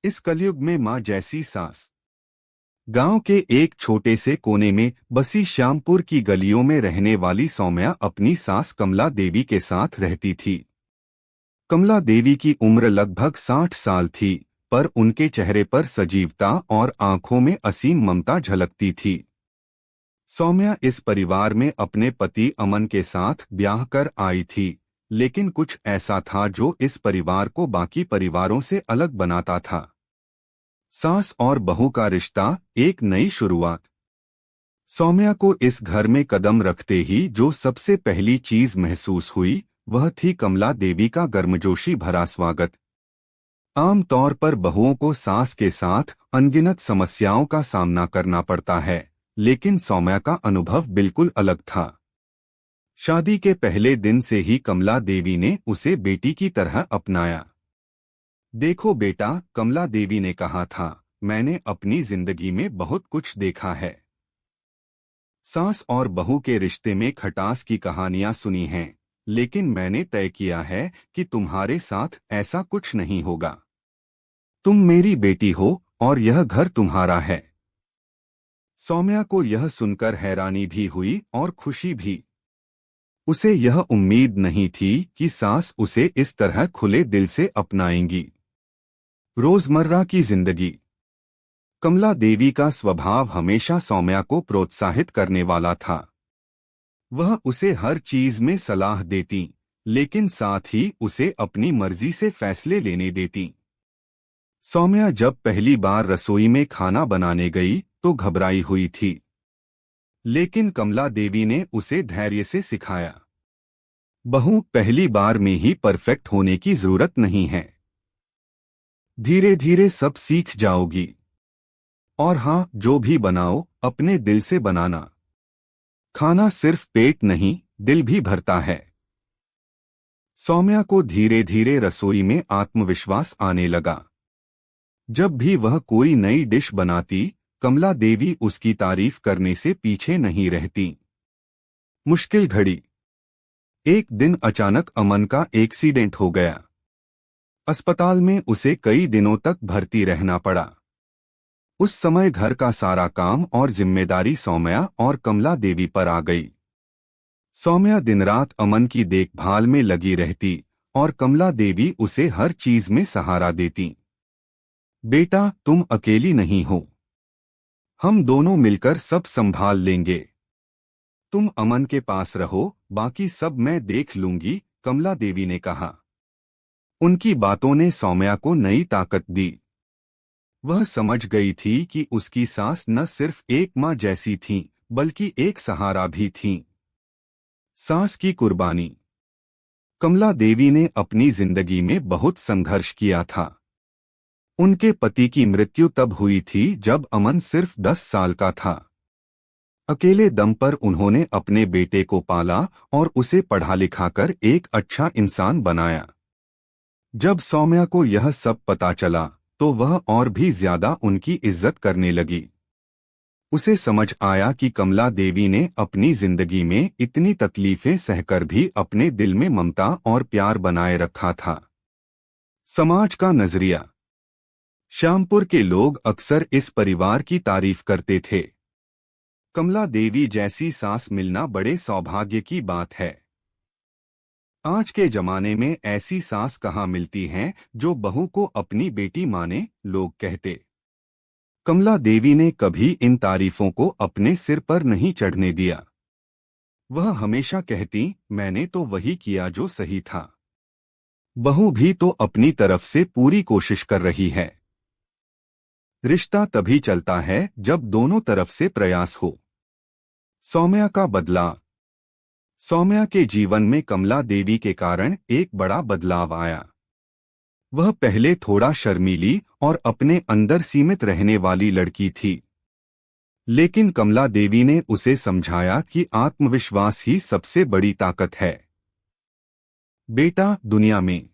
इस कलयुग में माँ जैसी सास। गांव के एक छोटे से कोने में बसी श्यामपुर की गलियों में रहने वाली सौम्या अपनी सास कमला देवी के साथ रहती थी। कमला देवी की उम्र लगभग 60 साल थी, पर उनके चेहरे पर सजीवता और आंखों में असीम ममता झलकती थी। सौम्या इस परिवार में अपने पति अमन के साथ ब्याह कर आई थी, लेकिन कुछ ऐसा था जो इस परिवार को बाकी परिवारों से अलग बनाता था। सास और बहू का रिश्ता, एक नई शुरुआत। सौम्या को इस घर में कदम रखते ही जो सबसे पहली चीज महसूस हुई वह थी कमला देवी का गर्मजोशी भरा स्वागत। आम तौर पर बहुओं को सास के साथ अनगिनत समस्याओं का सामना करना पड़ता है, लेकिन सौम्या का अनुभव बिल्कुल अलग था। शादी के पहले दिन से ही कमला देवी ने उसे बेटी की तरह अपनाया। देखो बेटा, कमला देवी ने कहा था, मैंने अपनी जिंदगी में बहुत कुछ देखा है। सास और बहू के रिश्ते में खटास की कहानियां सुनी हैं, लेकिन मैंने तय किया है कि तुम्हारे साथ ऐसा कुछ नहीं होगा। तुम मेरी बेटी हो और यह घर तुम्हारा है। सौम्या को यह सुनकर हैरानी भी हुई और खुशी भी। उसे यह उम्मीद नहीं थी कि सास उसे इस तरह खुले दिल से अपनाएंगी। रोजमर्रा की जिंदगी। कमला देवी का स्वभाव हमेशा सौम्या को प्रोत्साहित करने वाला था। वह उसे हर चीज में सलाह देती, लेकिन साथ ही उसे अपनी मर्जी से फैसले लेने देती। सौम्या जब पहली बार रसोई में खाना बनाने गई तो घबराई हुई थी, लेकिन कमला देवी ने उसे धैर्य से सिखाया। बहू, पहली बार में ही परफेक्ट होने की जरूरत नहीं है। धीरे धीरे सब सीख जाओगी। और हाँ, जो भी बनाओ अपने दिल से बनाना। खाना सिर्फ पेट नहीं, दिल भी भरता है। सौम्या को धीरे धीरे रसोई में आत्मविश्वास आने लगा। जब भी वह कोई नई डिश बनाती, कमला देवी उसकी तारीफ करने से पीछे नहीं रहती। मुश्किल घड़ी। एक दिन अचानक अमन का एक्सीडेंट हो गया। अस्पताल में उसे कई दिनों तक भर्ती रहना पड़ा। उस समय घर का सारा काम और जिम्मेदारी सौम्या और कमला देवी पर आ गई। सौम्या दिन रात अमन की देखभाल में लगी रहती और कमला देवी उसे हर चीज में सहारा देती। बेटा, तुम अकेली नहीं हो। हम दोनों मिलकर सब संभाल लेंगे। तुम अमन के पास रहो, बाकी सब मैं देख लूंगी, कमला देवी ने कहा। उनकी बातों ने सौम्या को नई ताकत दी। वह समझ गई थी कि उसकी सास न सिर्फ एक माँ जैसी थीं, बल्कि एक सहारा भी थीं। सास की कुर्बानी। कमला देवी ने अपनी जिंदगी में बहुत संघर्ष किया था। उनके पति की मृत्यु तब हुई थी जब अमन सिर्फ 10 साल का था। अकेले दम पर उन्होंने अपने बेटे को पाला और उसे पढ़ा लिखाकर एक अच्छा इंसान बनाया। जब सौम्या को यह सब पता चला तो वह और भी ज्यादा उनकी इज्जत करने लगी। उसे समझ आया कि कमला देवी ने अपनी जिंदगी में इतनी तकलीफें सहकर भी अपने दिल में ममता और प्यार बनाए रखा था। समाज का नजरिया। श्यामपुर के लोग अक्सर इस परिवार की तारीफ करते थे। कमला देवी जैसी सास मिलना बड़े सौभाग्य की बात है। आज के जमाने में ऐसी सास कहाँ मिलती हैं जो बहू को अपनी बेटी माने, लोग कहते। कमला देवी ने कभी इन तारीफों को अपने सिर पर नहीं चढ़ने दिया। वह हमेशा कहती, मैंने तो वही किया जो सही था। बहू भी तो अपनी तरफ से पूरी कोशिश कर रही है। रिश्ता तभी चलता है जब दोनों तरफ से प्रयास हो। सौम्या का बदलाव। सौम्या के जीवन में कमला देवी के कारण एक बड़ा बदलाव आया। वह पहले थोड़ा शर्मीली और अपने अंदर सीमित रहने वाली लड़की थी, लेकिन कमला देवी ने उसे समझाया कि आत्मविश्वास ही सबसे बड़ी ताकत है। बेटा, दुनिया में